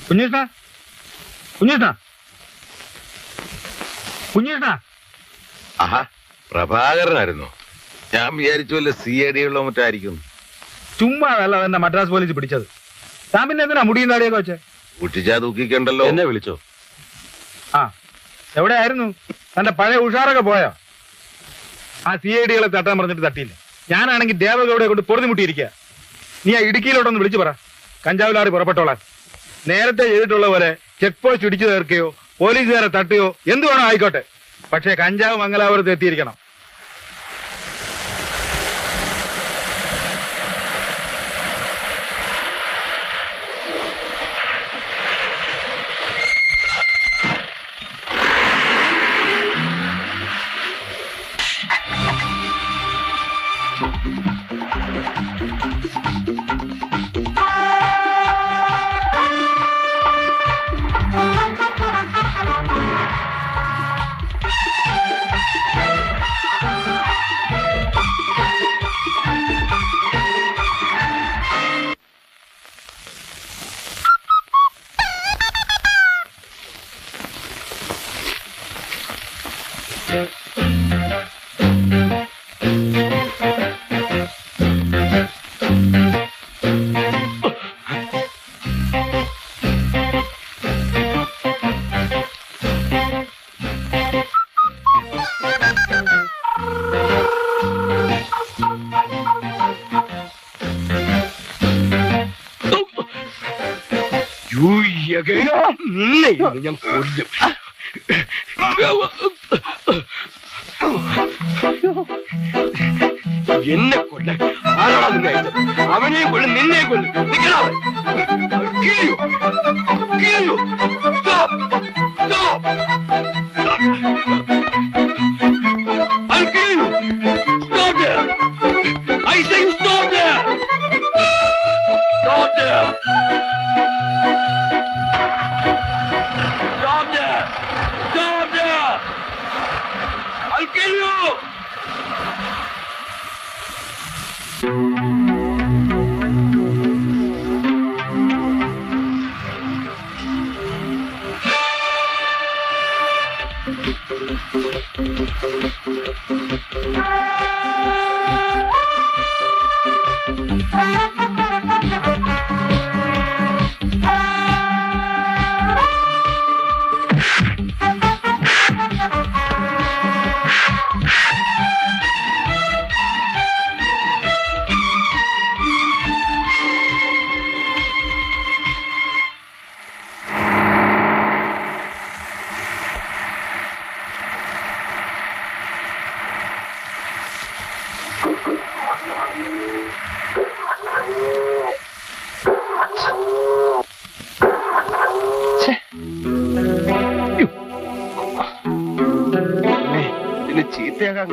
കുഞ്ഞേട്ടാ കുഞ്ഞേട്ടാ കുഞ്ഞേട്ടാ. ആഹാ, പ്രഭാകരനായിരുന്നു. ഞാൻ വിചാരിച്ചു വല്ല CID ഉള്ള മറ്റായിരിക്കും. ചുമ്മാ അല്ല എന്നെ മദ്രാസ് പോലീസ് പിടിച്ചത്. താൻ പിന്നെ എന്തിനാ മുടിയും താടിയൊക്കെ വെച്ചേ? കുട്ടിച്ചാ തൂക്കിക്കണ്ടല്ലോ. എന്നെ വിളിച്ചോ? ആ, എവിടെയായിരുന്നു? തന്റെ പഴയ ഉഷാറൊക്കെ പോയോ? ആ CIDകളെ തട്ടാൻ പറഞ്ഞിട്ട് തട്ടിയില്ല. ഞാനാണെങ്കിൽ ദേവഗൌഡയെ കൊണ്ട് പൊറുതിമുട്ടിയിരിക്കുക. നീ ആ ഇടുക്കിയിലോട്ടൊന്ന് വിളിച്ചു പറ, കഞ്ചാവ് ലാറി പുറപ്പെട്ടോളാൻ. നേരത്തെ ചെയ്തിട്ടുള്ള പോലെ ചെക്ക് പോസ്റ്റ് ഇടിച്ചു തീർക്കുകയോ പോലീസുകാരെ തട്ടുകയോ എന്ത് വേണോ ആയിക്കോട്ടെ, പക്ഷേ കഞ്ചാവ് മംഗലാപുരത്ത് എത്തിയിരിക്കണം. ഞാൻ കൊല്ലും. എന്നെ കൊല്ല ആരാണ് നിന്നെ അയച്ചത്? അവനെ കൊല്ലും, നിന്നെ കൊല്ലും. ചീത്തയാകാൻ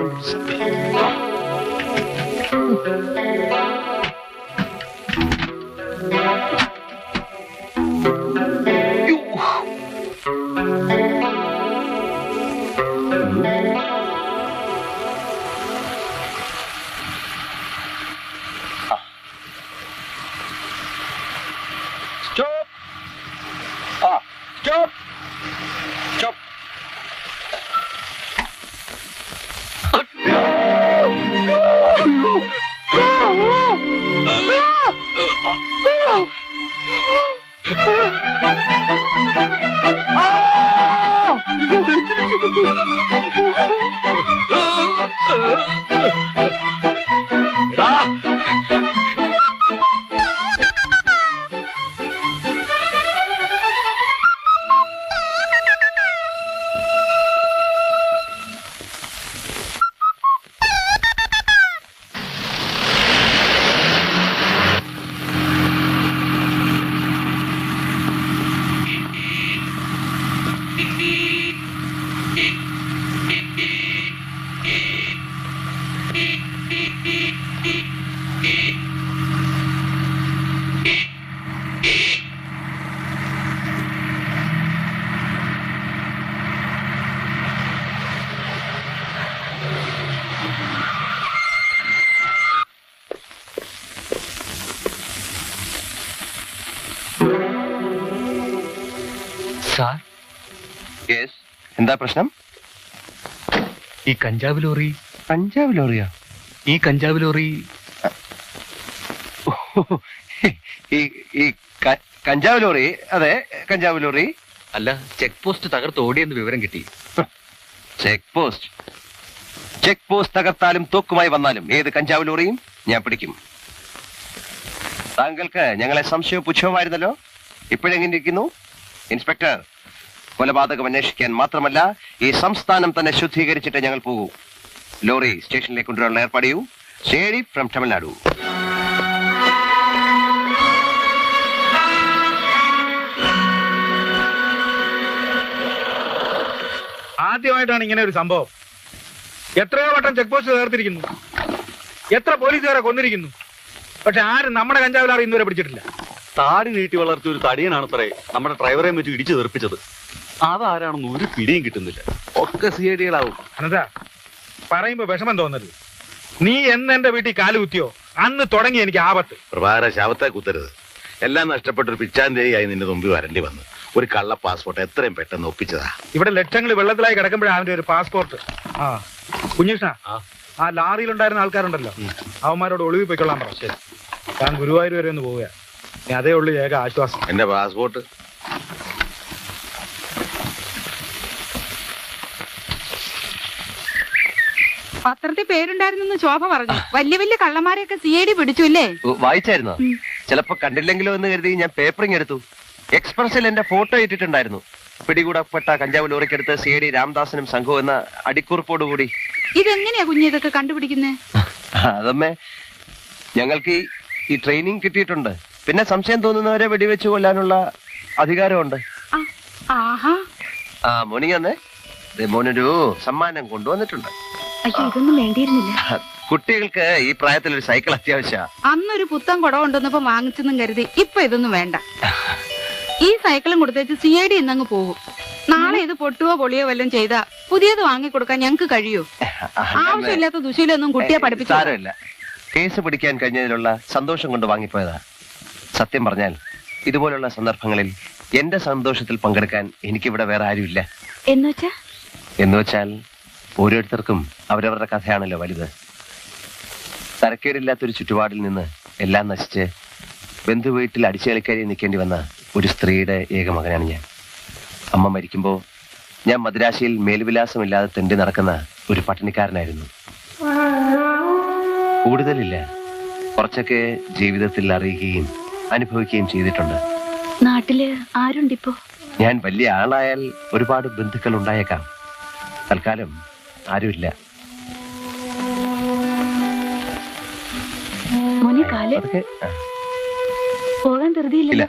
സാർ, എന്താ പ്രശ്നം? ഈ കഞ്ചാവ് ലോറി, കഞ്ചാവ് ലോറിയോ? ഈ കഞ്ചാവ് ലോറി ഈ കഞ്ചാവ് ലോറി? അതെ, കഞ്ചാവ് ലോറി. അല്ല, ചെക്ക് പോസ്റ്റ് തകർത്ത് ഓടിയെന്ന് വിവരം കിട്ടി. ചെക്ക് പോസ്റ്റ് തകർത്താലും തോക്കുമായി വന്നാലും ഏത് കഞ്ചാവ് ലോറിയും ഞാൻ പിടിക്കും. താങ്കൾക്ക് ഞങ്ങളെ സംശയവും പുച്ഛവുമായിരുന്നല്ലോ. ഇപ്പോഴെങ്ങനെ ഇരിക്കുന്നു ഇൻസ്പെക്ടർ? കൊലപാതകം അന്വേഷിക്കാൻ മാത്രമല്ല, ഈ സംസ്ഥാനം തന്നെ ശുദ്ധീകരിച്ചിട്ട് ഞങ്ങൾ പോകൂ. ലോറി സ്റ്റേഷനിലേക്ക് കൊണ്ടുവരാനുള്ള ഏർപ്പാട് ചെയ്യൂ. ശരി, ഫ്രം തമിഴ്നാടു. ആദ്യമായിട്ടാണ് ഇങ്ങനെ ഒരു സംഭവം. എത്രയോ വട്ടം ചെക്ക് പോസ്റ്റ് തകർത്തിരിക്കുന്നു, എത്ര പോലീസുകാരെ കൊന്നിരിക്കുന്നു. പക്ഷെ ആരും നമ്മുടെ കഞ്ചാവ് ലോറി ഇന്നുവരെ പിടിച്ചിട്ടില്ല. താടി നീട്ടി വളർത്തിയ ഒരു തടിയനാണ് സാറേ നമ്മുടെ ഡ്രൈവറെ വെച്ച് ഇടിച്ചു തെറിപ്പിച്ചത്. അതാരാണെന്ന് ഒരു പിടിയും കിട്ടുന്നില്ല. ഒക്കെ CID-കളാവും. അനന്താ, പറയുമ്പോ വിഷമം തോന്നരുത്. നീ എന്ന് എന്റെ വീട്ടിൽ കാല് കുത്തിയോ അന്ന് തുടങ്ങി എനിക്ക് ആപത്ത്. പ്രഭാകര, ശവത്തെ കുത്തരുത്. എല്ലാം നഷ്ടപ്പെട്ടൊരു പിച്ചാന്തേരിയായി നിന്റെ മുമ്പിൽ വരേണ്ടി വന്നു. ഒരു കള്ള പാസ്പോർട്ട് എത്രയും പെട്ടെന്ന് ഒപ്പിച്ചതാ. ഇവിടെ ലക്ഷങ്ങൾ വെള്ളത്തിലായി കിടക്കുമ്പോഴാണ് അവന്റെ ഒരു പാസ്പോർട്ട്. ആ കുഞ്ഞിഷ്ണ, ആ ലാറിയിലുണ്ടായിരുന്ന ആൾക്കാരുണ്ടല്ലോ, അവന്മാരോട് ഒളിവിൽ പോയിക്കൊള്ളാൻ പറ. ശരി, ഞാൻ ഗുരുവായൂർ വരെ ഒന്ന് പോവുക. ഇനി അതേ ഉള്ളു ഏക ആശ്വാസം. എന്റെ പാസ്പോർട്ട് പത്രത്തിൽ പേരുണ്ടായിരുന്നെന്ന് ശോഭ പറഞ്ഞു. വലിയ വലിയ കള്ളന്മാരെയൊക്കെ CID പിടിച്ചു അല്ലേ? വായിച്ചായിരുന്നോ? ചിലപ്പോ കണ്ടില്ലെങ്കിലോ എന്ന് കരുതി ഞാൻ പേപ്പറിങ് എടുത്തു. എക്സ്പ്രസിൽ എന്റെ ഫോട്ടോ ഇട്ടിട്ടുണ്ടായിരുന്നു. പിടികൂടപ്പെട്ട കഞ്ചാവ് ലോറിക്കടുത്ത് CID രാംദാസനും സംഘവും എന്ന അടിക്കുറിപ്പോടുകൂടി. ഇതെങ്ങനെയാ കുഞ്ഞ് ഇതൊക്കെ കണ്ടുപിടിക്കുന്നേ? അതമ്മേ, ഞങ്ങൾക്ക് ഈ ട്രെയിനിങ് കിട്ടിയിട്ടുണ്ട്. പിന്നെ സംശയം തോന്നുന്നവരെ വെടിവെച്ച് കൊല്ലാനുള്ള അധികാരമുണ്ട്. ആഹാ, മോർണിംഗ് വന്നേ. മോനൊരു സമ്മാനം കൊണ്ടുവന്നിട്ടുണ്ട്. അയ്യോ, ഇതൊന്നും വേണ്ടിയിരുന്നില്ല. കുട്ടികൾക്ക് ഈ പ്രായത്തിൽ ഒരു സൈക്കിൾ അത്യാവശ്യ. അന്നൊരു പുത്തൻ കുട കൊണ്ടുവന്നപ്പോ വാങ്ങിച്ചെന്നും കരുതി ഇപ്പൊ ഇതൊന്നും വേണ്ട. ഈ സൈക്കിളും കൊടുത്തേച്ച് CID ഇന്നങ്ങ് പോകും. നാളെ ഇത് പൊട്ടുവോ പൊളിയോ വല്ലതും ചെയ്താ പുതിയത് വാങ്ങിക്കൊടുക്കാൻ ഞങ്ങക്ക് കഴിയൂ? ആവശ്യമില്ലാത്ത ദുശീലൊന്നും കുട്ടിയെ പഠിപ്പിച്ചു. സാരമില്ല, കേസ് പിടിക്കാൻ കഴിഞ്ഞതിലുള്ള സന്തോഷം കൊണ്ട് വാങ്ങിപ്പോയതാ. സത്യം പറഞ്ഞാൽ ഇതുപോലുള്ള സന്ദർഭങ്ങളിൽ എന്റെ സന്തോഷത്തിൽ പങ്കെടുക്കാൻ എനിക്കിവിടെ വേറെ ആരുമില്ല. എന്നുവെച്ചാൽ ഓരോരുത്തർക്കും അവരവരുടെ കഥയാണല്ലോ വലുത്. തരക്കേടില്ലാത്തൊരു ചുറ്റുപാടിൽ നിന്ന് എല്ലാം നശിച്ച് ബന്ധുവീട്ടിൽ അടിച്ചുകളിക്കാരി നിൽക്കേണ്ടി വന്ന ഒരു സ്ത്രീയുടെ ഏക മകനാണ് ഞാൻ. അമ്മ മരിക്കുമ്പോൾ ഞാൻ മദ്രാശിയിൽ മേൽവിലാസമില്ലാതെ തെണ്ടി നടക്കുന്ന ഒരു പട്ടിണിക്കാരനായിരുന്നു. കൂടുതലില്ല, കുറച്ചൊക്കെ ജീവിതത്തിൽ അറിയുകയും അനുഭവിക്കുകയും ചെയ്തിട്ടുണ്ട്. നാട്ടില് ആരുണ്ടിപ്പോ? ഞാൻ വലിയ ആളായാൽ ഒരുപാട് ബന്ധുക്കൾ ഉണ്ടായേക്കാം. തൽക്കാലം ആരുമില്ല. പോകാൻ ധൃതിയില്ല.